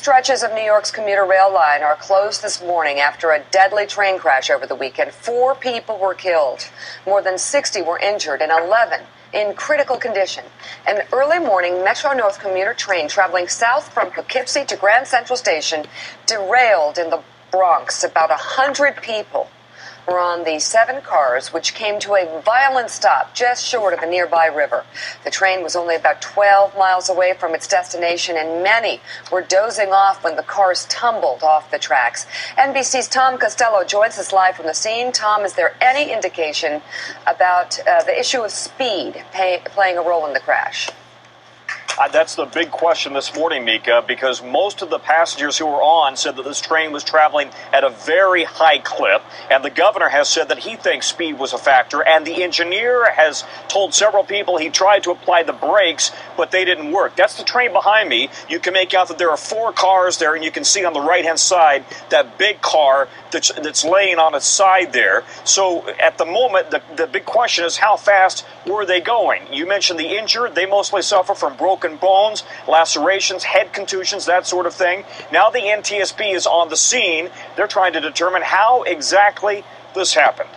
stretches of New York's commuter rail line are closed this morning after a deadly train crash over the weekend. 4 people were killed. More than 60 were injured and 11 in critical condition. An early morning Metro-North commuter train traveling south from Poughkeepsie to Grand Central Station derailed in the Bronx. About 100 people were on the 7 cars, which came to a violent stop just short of a nearby river. The train was only about 12 miles away from its destination, and many were dozing off when the cars tumbled off the tracks. NBC's Tom Costello joins us live from the scene. Tom, is there any indication about the issue of speed playing a role in the crash? That's the big question this morning, Mika, because most of the passengers who were on said that this train was traveling at a very high clip, and the governor has said that he thinks speed was a factor, and the engineer has told several people he tried to apply the brakes, but they didn't work. That's the train behind me. You can make out that there are 4 cars there, and you can see on the right-hand side that big car that's laying on its side there. So at the moment, the big question is, how fast were they going? You mentioned the injured. They mostly suffer from broken bones, lacerations, head contusions, that sort of thing. Now the NTSB is on the scene. They're trying to determine how exactly this happened.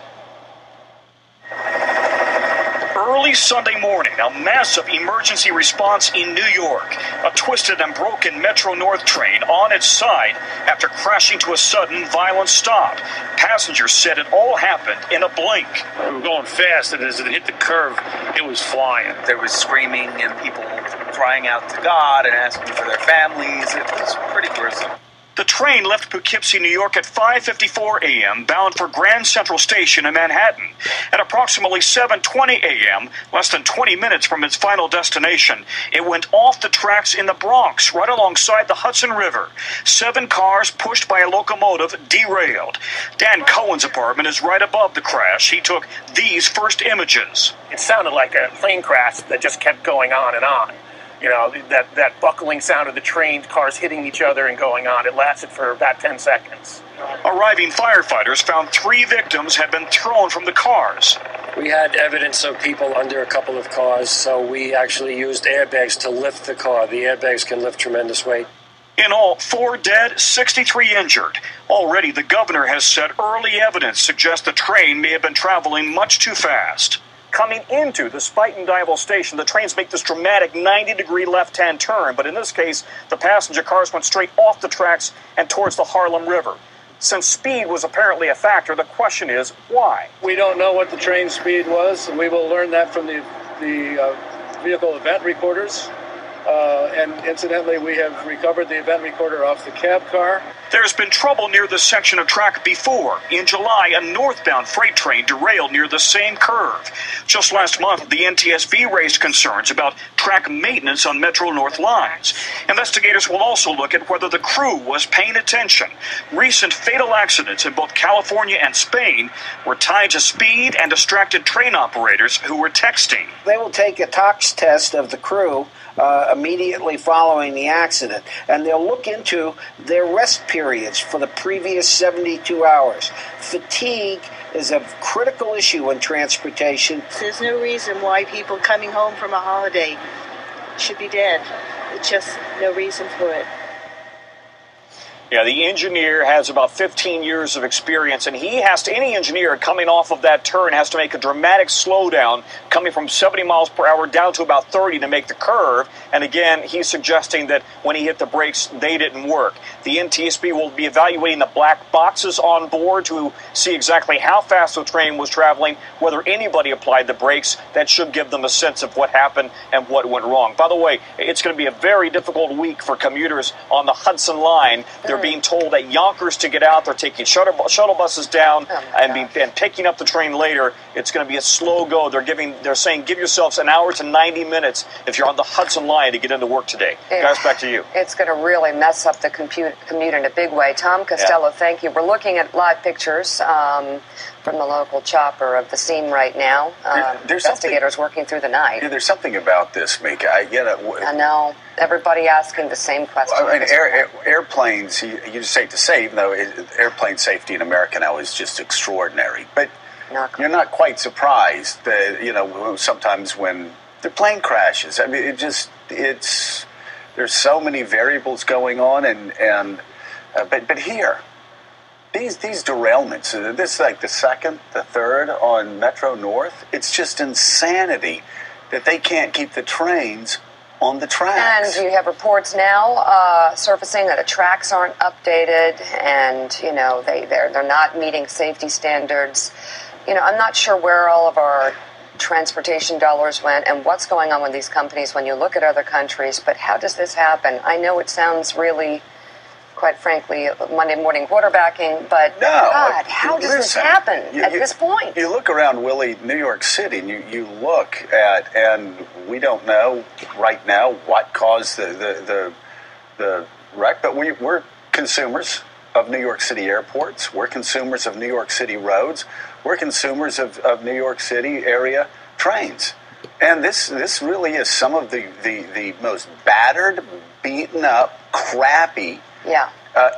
Early Sunday morning, a massive emergency response in New York. A twisted and broken Metro-North train on its side after crashing to a sudden violent stop. Passengers said it all happened in a blink. We were going fast, and as it hit the curve, it was flying. There was screaming and people crying out to God and asking for their families. It was pretty gruesome. The train left Poughkeepsie, New York at 5:54 a.m., bound for Grand Central Station in Manhattan. At approximately 7:20 a.m., less than 20 minutes from its final destination, it went off the tracks in the Bronx, right alongside the Hudson River. 7 cars pushed by a locomotive derailed. Dan Cohen's apartment is right above the crash. He took these first images. It sounded like a plane crash that just kept going on and on. You know, that buckling sound of the train, cars hitting each other and going on. It lasted for about 10 seconds. Arriving firefighters found 3 victims had been thrown from the cars. We had evidence of people under a couple of cars, so we actually used airbags to lift the car. The airbags can lift tremendous weight. In all, 4 dead, 63 injured. Already, the governor has said early evidence suggests the train may have been traveling much too fast. Coming into the Spuyten Duyvil station, the trains make this dramatic 90-degree left-hand turn, but in this case, the passenger cars went straight off the tracks and towards the Harlem River. Since speed was apparently a factor, the question is, why? We don't know what the train speed was, and we will learn that from the vehicle event recorders. And incidentally, we have recovered the event recorder off the cab car. There's been trouble near this section of track before. In July, a northbound freight train derailed near the same curve. Just last month, the NTSB raised concerns about track maintenance on Metro-North lines. Investigators will also look at whether the crew was paying attention. Recent fatal accidents in both California and Spain were tied to speed and distracted train operators who were texting. They will take a tox test of the crew immediately following the accident, and they'll look into their rest periods for the previous 72 hours. Fatigue is a critical issue in transportation. There's no reason why people coming home from a holiday should be dead. It's just no reason for it. Yeah, the engineer has about 15 years of experience, and any engineer coming off of that turn has to make a dramatic slowdown, coming from 70 miles per hour down to about 30 to make the curve. And again, he's suggesting that when he hit the brakes, they didn't work. The NTSB will be evaluating the black boxes on board to see exactly how fast the train was traveling, whether anybody applied the brakes. That should give them a sense of what happened and what went wrong. By the way, it's going to be a very difficult week for commuters on the Hudson Line. They're being told at Yonkers to get out. They're taking shuttle buses down and picking up the train later. It's going to be a slow go. They're saying give yourselves an hour to 90 minutes if you're on the Hudson Line to get into work today. Guys, back to you. It's going to really mess up the commute in a big way. Tom Costello, thank you. We're looking at live pictures from the local chopper of the scene right now. There's investigators working through the night. Yeah, there's something about this, Mika. I know. Everybody asking the same question. I mean, airplanes, you just hate to say, even though airplane safety in America now is just extraordinary. But you're not quite surprised that, sometimes when the plane crashes. I mean, There's so many variables going on, but here, these derailments. This is like the second, the third on Metro North. It's just insanity that they can't keep the trains on the tracks. And you have reports now surfacing that the tracks aren't updated, and they're not meeting safety standards. I'm not sure where all of our transportation dollars went and what's going on with these companies when you look at other countries, but how does this happen? I know it sounds really, quite frankly, Monday morning quarterbacking, but God, how does this happen at this point? You look around, Willie, New York City, and you look at, and we don't know right now what caused the wreck, but we're consumers of New York City airports. We're consumers of New York City roads. We're consumers of New York City area trains. And this really is some of the most battered, beaten up, crappy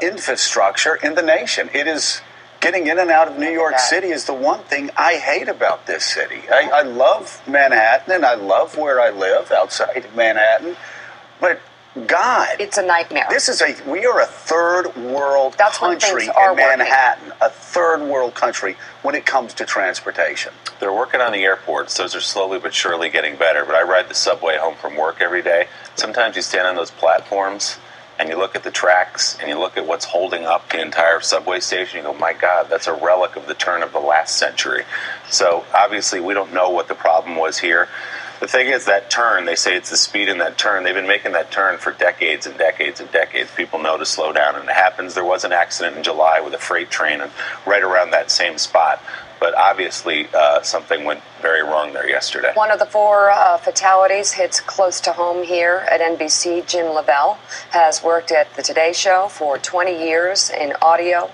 infrastructure in the nation. It is getting in and out of New York City is the one thing I hate about this city. I love Manhattan, and I love where I live outside of Manhattan, but God, it's a nightmare. We are a third world country in Manhattan, a third world country when it comes to transportation. They're working on the airports. Those are slowly but surely getting better. But I ride the subway home from work every day. Sometimes you stand on those platforms and you look at the tracks and you look at what's holding up the entire subway station. You go, my God, that's a relic of the turn of the last century. So obviously we don't know what the problem was here. The thing is, that turn, they say it's the speed in that turn. They've been making that turn for decades and decades and decades. People know to slow down, and it happens. There was an accident in July with a freight train and right around that same spot. But obviously, something went very wrong there yesterday. One of the 4 fatalities hits close to home here at NBC. Jim Lavelle has worked at the Today Show for 20 years in audio,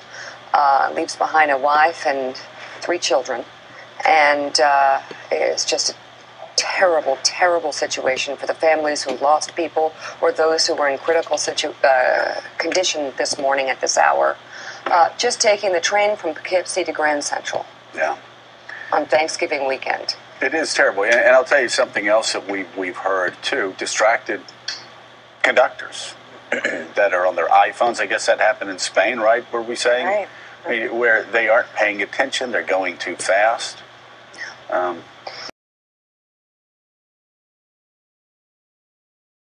leaves behind a wife and 3 children, and it's just a terrible, terrible situation for the families who lost people or those who were in critical condition this morning at this hour. Just taking the train from Poughkeepsie to Grand Central. Yeah. On Thanksgiving weekend. It is terrible. And I'll tell you something else that we've heard, too. Distracted conductors that are on their iPhones. I guess that happened in Spain, right? Were we saying? Right. Where they aren't paying attention. They're going too fast.